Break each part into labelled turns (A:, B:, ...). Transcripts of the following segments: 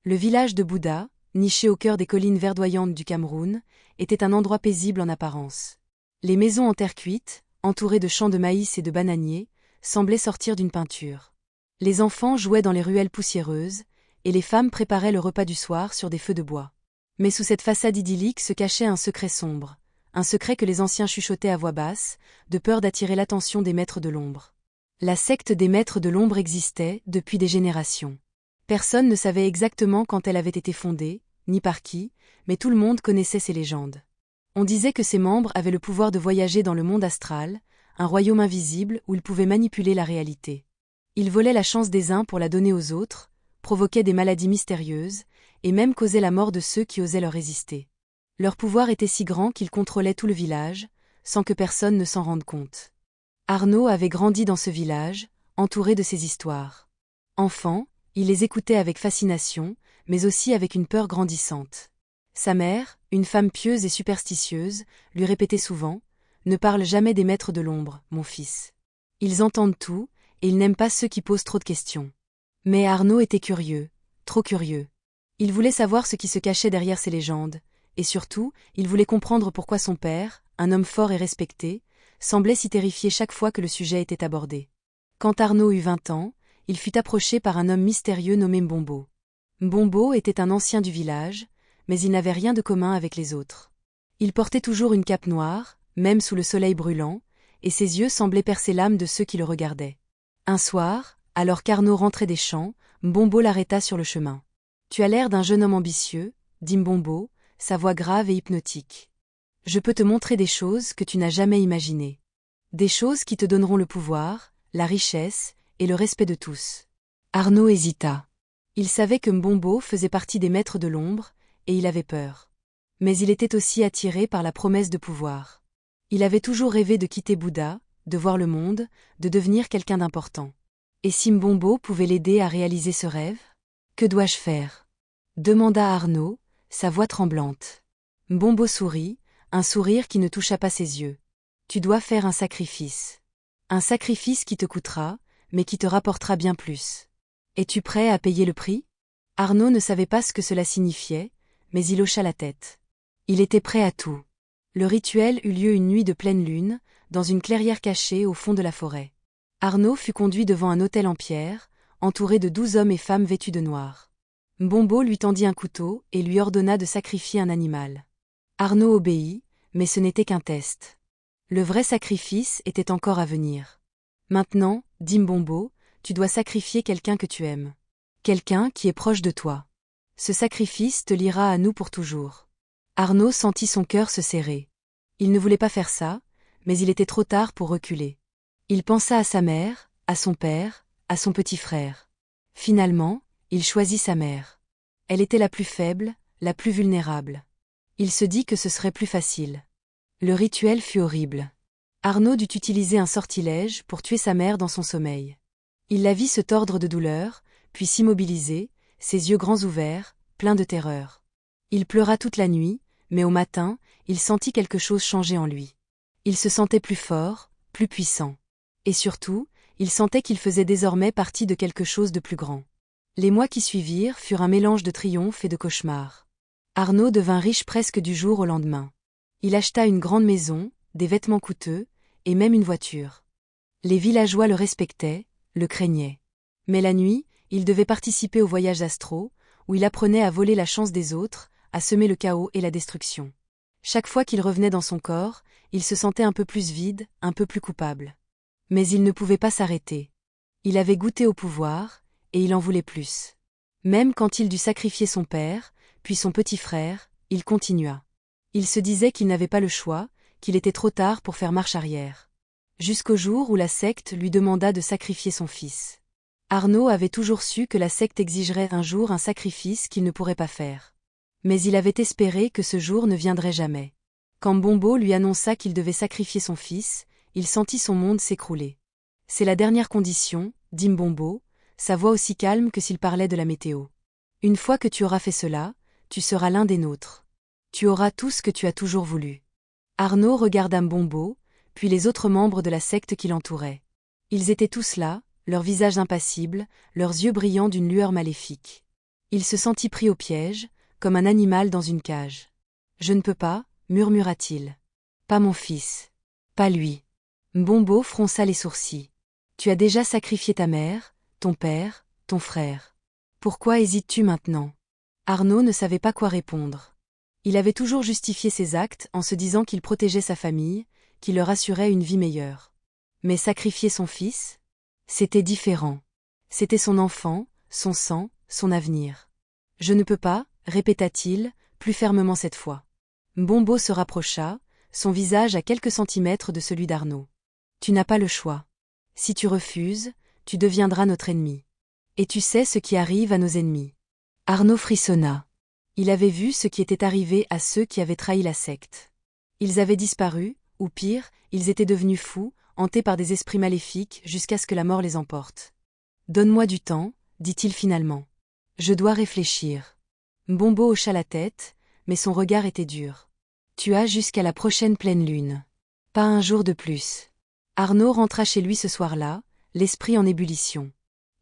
A: Le village de Bouddha, niché au cœur des collines verdoyantes du Cameroun, était un endroit paisible en apparence. Les maisons en terre cuite, entourées de champs de maïs et de bananiers, semblaient sortir d'une peinture. Les enfants jouaient dans les ruelles poussiéreuses, et les femmes préparaient le repas du soir sur des feux de bois. Mais sous cette façade idyllique se cachait un secret sombre, un secret que les anciens chuchotaient à voix basse, de peur d'attirer l'attention des maîtres de l'ombre. La secte des maîtres de l'ombre existait depuis des générations. Personne ne savait exactement quand elle avait été fondée, ni par qui, mais tout le monde connaissait ses légendes. On disait que ses membres avaient le pouvoir de voyager dans le monde astral, un royaume invisible où ils pouvaient manipuler la réalité. Ils volaient la chance des uns pour la donner aux autres, provoquaient des maladies mystérieuses, et même causaient la mort de ceux qui osaient leur résister. Leur pouvoir était si grand qu'ils contrôlaient tout le village, sans que personne ne s'en rende compte. Arnaud avait grandi dans ce village, entouré de ces histoires. Enfant, il les écoutait avec fascination, mais aussi avec une peur grandissante. Sa mère, une femme pieuse et superstitieuse, lui répétait souvent « Ne parle jamais des maîtres de l'ombre, mon fils. Ils entendent tout, et ils n'aiment pas ceux qui posent trop de questions. » Mais Arnaud était curieux, trop curieux. Il voulait savoir ce qui se cachait derrière ces légendes, et surtout, il voulait comprendre pourquoi son père, un homme fort et respecté, semblait si terrifié chaque fois que le sujet était abordé. Quand Arnaud eut 20 ans, il fut approché par un homme mystérieux nommé Mbombo. Mbombo était un ancien du village, mais il n'avait rien de commun avec les autres. Il portait toujours une cape noire, même sous le soleil brûlant, et ses yeux semblaient percer l'âme de ceux qui le regardaient. Un soir, alors qu'Arnaud rentrait des champs, Mbombo l'arrêta sur le chemin. « Tu as l'air d'un jeune homme ambitieux, » dit Mbombo, sa voix grave et hypnotique. « Je peux te montrer des choses que tu n'as jamais imaginées. Des choses qui te donneront le pouvoir, la richesse et le respect de tous. » Arnaud hésita. Il savait que Mbombo faisait partie des maîtres de l'ombre, et il avait peur. Mais il était aussi attiré par la promesse de pouvoir. Il avait toujours rêvé de quitter Bouddha, de voir le monde, de devenir quelqu'un d'important. Et si Mbombo pouvait l'aider à réaliser ce rêve? Que dois-je faire? Demanda Arnaud, sa voix tremblante. Mbombo sourit, un sourire qui ne toucha pas ses yeux. Tu dois faire un sacrifice. Un sacrifice qui te coûtera, mais qui te rapportera bien plus. Es-tu prêt à payer le prix? Arnaud ne savait pas ce que cela signifiait, mais il hocha la tête. Il était prêt à tout. Le rituel eut lieu une nuit de pleine lune, dans une clairière cachée au fond de la forêt. Arnaud fut conduit devant un autel en pierre, entouré de 12 hommes et femmes vêtus de noir. Mbombo lui tendit un couteau et lui ordonna de sacrifier un animal. Arnaud obéit, mais ce n'était qu'un test. Le vrai sacrifice était encore à venir. Maintenant, dit Mbombo, tu dois sacrifier quelqu'un que tu aimes. Quelqu'un qui est proche de toi. Ce sacrifice te liera à nous pour toujours. Arnaud sentit son cœur se serrer. Il ne voulait pas faire ça, mais il était trop tard pour reculer. Il pensa à sa mère, à son père, à son petit frère. Finalement, il choisit sa mère. Elle était la plus faible, la plus vulnérable. Il se dit que ce serait plus facile. Le rituel fut horrible. Arnaud dut utiliser un sortilège pour tuer sa mère dans son sommeil. Il la vit se tordre de douleur, puis s'immobiliser, ses yeux grands ouverts, pleins de terreur. Il pleura toute la nuit, mais au matin, il sentit quelque chose changer en lui. Il se sentait plus fort, plus puissant. Et surtout, il sentait qu'il faisait désormais partie de quelque chose de plus grand. Les mois qui suivirent furent un mélange de triomphe et de cauchemar. Arnaud devint riche presque du jour au lendemain. Il acheta une grande maison, des vêtements coûteux, et même une voiture. Les villageois le respectaient, le craignaient. Mais la nuit, il devait participer aux voyages astraux, où il apprenait à voler la chance des autres, à semer le chaos et la destruction. Chaque fois qu'il revenait dans son corps, il se sentait un peu plus vide, un peu plus coupable. Mais il ne pouvait pas s'arrêter. Il avait goûté au pouvoir, et il en voulait plus. Même quand il dut sacrifier son père, puis son petit frère, il continua. Il se disait qu'il n'avait pas le choix, qu'il était trop tard pour faire marche arrière. Jusqu'au jour où la secte lui demanda de sacrifier son fils. Arnaud avait toujours su que la secte exigerait un jour un sacrifice qu'il ne pourrait pas faire. Mais il avait espéré que ce jour ne viendrait jamais. Quand Mbombo lui annonça qu'il devait sacrifier son fils, il sentit son monde s'écrouler. C'est la dernière condition, dit Mbombo, sa voix aussi calme que s'il parlait de la météo. Une fois que tu auras fait cela, tu seras l'un des nôtres. Tu auras tout ce que tu as toujours voulu. Arnaud regarda Mbombo, puis les autres membres de la secte qui l'entouraient. Ils étaient tous là, leurs visages impassibles, leurs yeux brillants d'une lueur maléfique. Il se sentit pris au piège, comme un animal dans une cage. « Je ne peux pas, murmura-t-il. Pas mon fils. Pas lui. » Mbombo fronça les sourcils. « Tu as déjà sacrifié ta mère, ton père, ton frère. Pourquoi hésites-tu maintenant ?» Arnaud ne savait pas quoi répondre. Il avait toujours justifié ses actes en se disant qu'il protégeait sa famille, qu'il leur assurait une vie meilleure. Mais sacrifier son fils? C'était différent. C'était son enfant, son sang, son avenir. « Je ne peux pas, répéta-t-il, plus fermement cette fois. Mbombo se rapprocha, son visage à quelques centimètres de celui d'Arnaud. « Tu n'as pas le choix. Si tu refuses, tu deviendras notre ennemi. Et tu sais ce qui arrive à nos ennemis. » Arnaud frissonna. Il avait vu ce qui était arrivé à ceux qui avaient trahi la secte. Ils avaient disparu, ou pire, ils étaient devenus fous, hantés par des esprits maléfiques jusqu'à ce que la mort les emporte. « Donne-moi du temps, dit-il finalement. Je dois réfléchir. » Mbombo hocha la tête, mais son regard était dur. « Tu as jusqu'à la prochaine pleine lune. Pas un jour de plus. » Arnaud rentra chez lui ce soir-là, l'esprit en ébullition.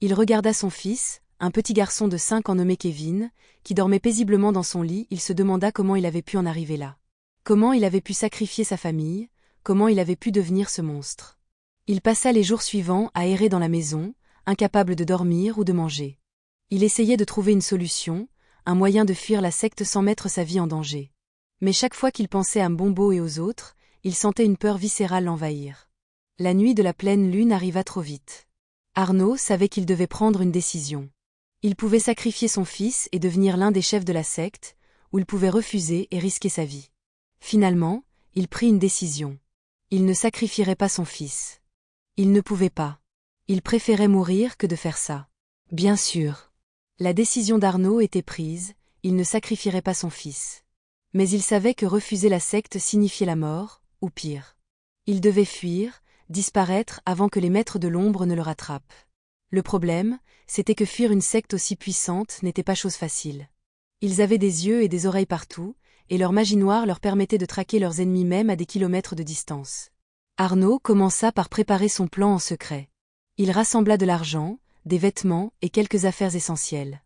A: Il regarda son fils, un petit garçon de 5 ans nommé Kevin, qui dormait paisiblement dans son lit. Il se demanda comment il avait pu en arriver là. Comment il avait pu sacrifier sa famille, comment il avait pu devenir ce monstre. Il passa les jours suivants à errer dans la maison, incapable de dormir ou de manger. Il essayait de trouver une solution, un moyen de fuir la secte sans mettre sa vie en danger. Mais chaque fois qu'il pensait à Mbombo et aux autres, il sentait une peur viscérale l'envahir. La nuit de la pleine lune arriva trop vite. Arnaud savait qu'il devait prendre une décision. Il pouvait sacrifier son fils et devenir l'un des chefs de la secte, ou il pouvait refuser et risquer sa vie. Finalement, il prit une décision. Il ne sacrifierait pas son fils. Il ne pouvait pas. Il préférait mourir que de faire ça. Bien sûr. La décision d'Arnaud était prise, il ne sacrifierait pas son fils. Mais il savait que refuser la secte signifiait la mort, ou pire. Il devait fuir, disparaître avant que les maîtres de l'ombre ne le rattrapent. Le problème, c'était que fuir une secte aussi puissante n'était pas chose facile. Ils avaient des yeux et des oreilles partout, et leur magie noire leur permettait de traquer leurs ennemis même à des kilomètres de distance. Arnaud commença par préparer son plan en secret. Il rassembla de l'argent, des vêtements et quelques affaires essentielles.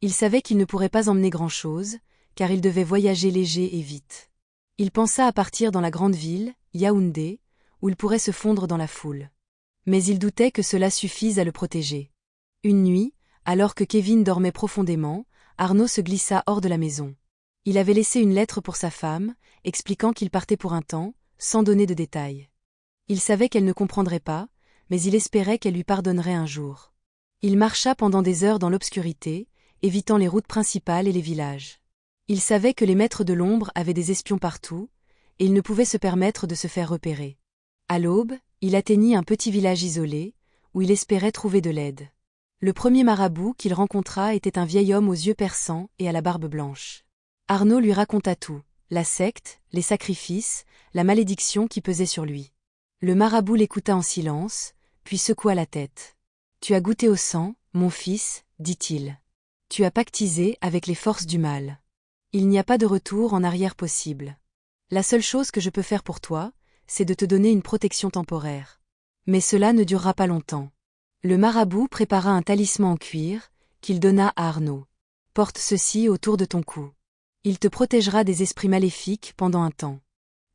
A: Il savait qu'il ne pourrait pas emmener grand-chose, car il devait voyager léger et vite. Il pensa à partir dans la grande ville, Yaoundé, où il pourrait se fondre dans la foule. Mais il doutait que cela suffise à le protéger. Une nuit, alors que Kevin dormait profondément, Arnaud se glissa hors de la maison. Il avait laissé une lettre pour sa femme, expliquant qu'il partait pour un temps, sans donner de détails. Il savait qu'elle ne comprendrait pas, mais il espérait qu'elle lui pardonnerait un jour. Il marcha pendant des heures dans l'obscurité, évitant les routes principales et les villages. Il savait que les maîtres de l'ombre avaient des espions partout, et il ne pouvait se permettre de se faire repérer. À l'aube, il atteignit un petit village isolé, où il espérait trouver de l'aide. Le premier marabout qu'il rencontra était un vieil homme aux yeux perçants et à la barbe blanche. Arnaud lui raconta tout, la secte, les sacrifices, la malédiction qui pesait sur lui. Le marabout l'écouta en silence, puis secoua la tête. « Tu as goûté au sang, mon fils, dit-il. Tu as pactisé avec les forces du mal. Il n'y a pas de retour en arrière possible. La seule chose que je peux faire pour toi, c'est de te donner une protection temporaire. Mais cela ne durera pas longtemps. » Le marabout prépara un talisman en cuir, qu'il donna à Arnaud. « Porte ceci autour de ton cou. Il te protégera des esprits maléfiques pendant un temps.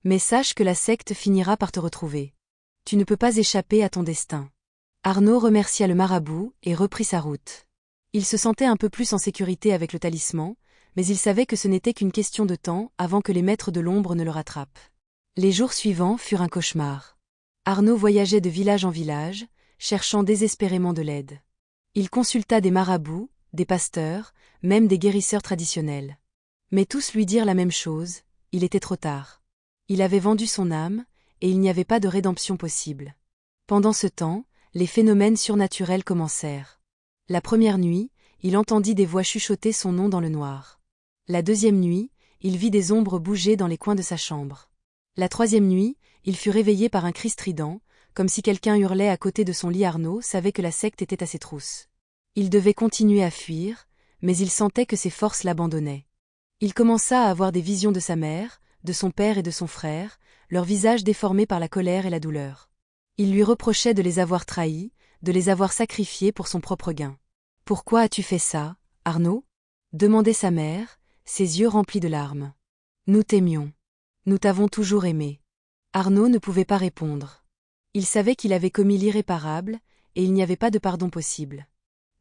A: Mais sache que la secte finira par te retrouver. Tu ne peux pas échapper à ton destin. » Arnaud remercia le marabout et reprit sa route. Il se sentait un peu plus en sécurité avec le talisman, mais il savait que ce n'était qu'une question de temps avant que les maîtres de l'ombre ne le rattrapent. Les jours suivants furent un cauchemar. Arnaud voyageait de village en village, cherchant désespérément de l'aide. Il consulta des marabouts, des pasteurs, même des guérisseurs traditionnels. Mais tous lui dirent la même chose, il était trop tard. Il avait vendu son âme, et il n'y avait pas de rédemption possible. Pendant ce temps, les phénomènes surnaturels commencèrent. La première nuit, il entendit des voix chuchoter son nom dans le noir. La deuxième nuit, il vit des ombres bouger dans les coins de sa chambre. La troisième nuit, il fut réveillé par un cri strident, comme si quelqu'un hurlait à côté de son lit. Arnaud savait que la secte était à ses trousses. Il devait continuer à fuir, mais il sentait que ses forces l'abandonnaient. Il commença à avoir des visions de sa mère, de son père et de son frère, leurs visages déformés par la colère et la douleur. Il lui reprochait de les avoir trahis, de les avoir sacrifiés pour son propre gain. « Pourquoi as-tu fait ça, Arnaud ? demandait sa mère, ses yeux remplis de larmes. Nous t'aimions. Nous t'avons toujours aimé. Arnaud ne pouvait pas répondre. Il savait qu'il avait commis l'irréparable, et il n'y avait pas de pardon possible.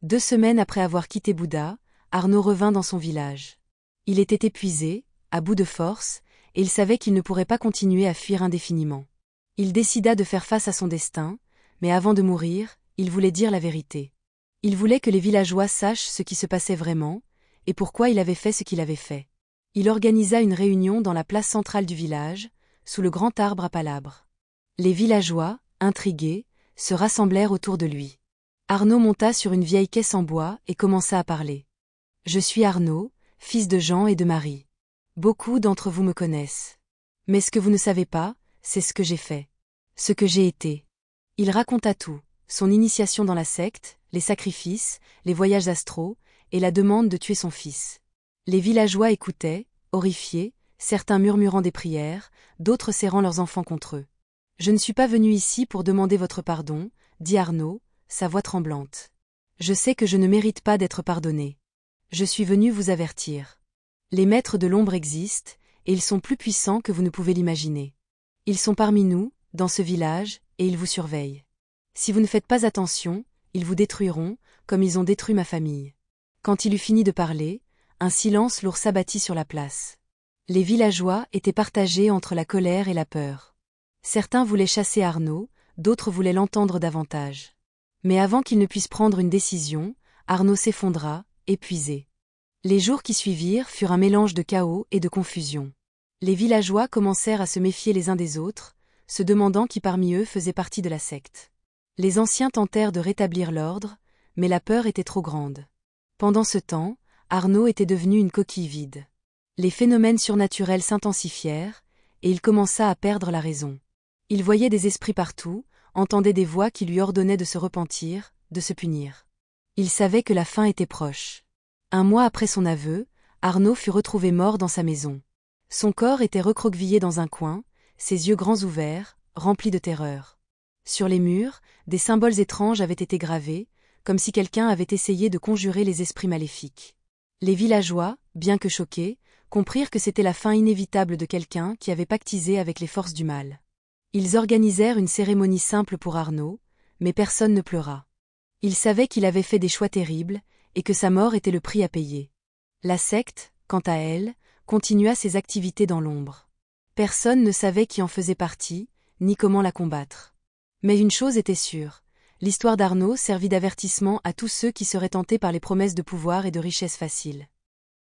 A: 2 semaines après avoir quitté Bouddha, Arnaud revint dans son village. Il était épuisé, à bout de force, et il savait qu'il ne pourrait pas continuer à fuir indéfiniment. Il décida de faire face à son destin, mais avant de mourir, il voulait dire la vérité. Il voulait que les villageois sachent ce qui se passait vraiment, et pourquoi il avait fait ce qu'il avait fait. Il organisa une réunion dans la place centrale du village, sous le grand arbre à palabres. Les villageois, intrigués, se rassemblèrent autour de lui. Arnaud monta sur une vieille caisse en bois et commença à parler. « Je suis Arnaud, fils de Jean et de Marie. Beaucoup d'entre vous me connaissent. Mais ce que vous ne savez pas, c'est ce que j'ai fait. Ce que j'ai été. » Il raconta tout, son initiation dans la secte, les sacrifices, les voyages astraux, et la demande de tuer son fils. Les villageois écoutaient, horrifiés, certains murmurant des prières, d'autres serrant leurs enfants contre eux. « Je ne suis pas venu ici pour demander votre pardon, » dit Arnaud, sa voix tremblante. « Je sais que je ne mérite pas d'être pardonné. Je suis venu vous avertir. Les maîtres de l'ombre existent, et ils sont plus puissants que vous ne pouvez l'imaginer. Ils sont parmi nous, dans ce village, et ils vous surveillent. Si vous ne faites pas attention, ils vous détruiront, comme ils ont détruit ma famille. » Quand il eut fini de parler, un silence lourd s'abattit sur la place. Les villageois étaient partagés entre la colère et la peur. Certains voulaient chasser Arnaud, d'autres voulaient l'entendre davantage. Mais avant qu'il ne puisse prendre une décision, Arnaud s'effondra, épuisé. Les jours qui suivirent furent un mélange de chaos et de confusion. Les villageois commencèrent à se méfier les uns des autres, se demandant qui parmi eux faisait partie de la secte. Les anciens tentèrent de rétablir l'ordre, mais la peur était trop grande. Pendant ce temps, Arnaud était devenu une coquille vide. Les phénomènes surnaturels s'intensifièrent, et il commença à perdre la raison. Il voyait des esprits partout, entendait des voix qui lui ordonnaient de se repentir, de se punir. Il savait que la fin était proche. 1 mois après son aveu, Arnaud fut retrouvé mort dans sa maison. Son corps était recroquevillé dans un coin, ses yeux grands ouverts, remplis de terreur. Sur les murs, des symboles étranges avaient été gravés, comme si quelqu'un avait essayé de conjurer les esprits maléfiques. Les villageois, bien que choqués, comprirent que c'était la fin inévitable de quelqu'un qui avait pactisé avec les forces du mal. Ils organisèrent une cérémonie simple pour Arnaud, mais personne ne pleura. Ils savaient qu'il avait fait des choix terribles, et que sa mort était le prix à payer. La secte, quant à elle, continua ses activités dans l'ombre. Personne ne savait qui en faisait partie, ni comment la combattre. Mais une chose était sûre, l'histoire d'Arnaud servit d'avertissement à tous ceux qui seraient tentés par les promesses de pouvoir et de richesses faciles.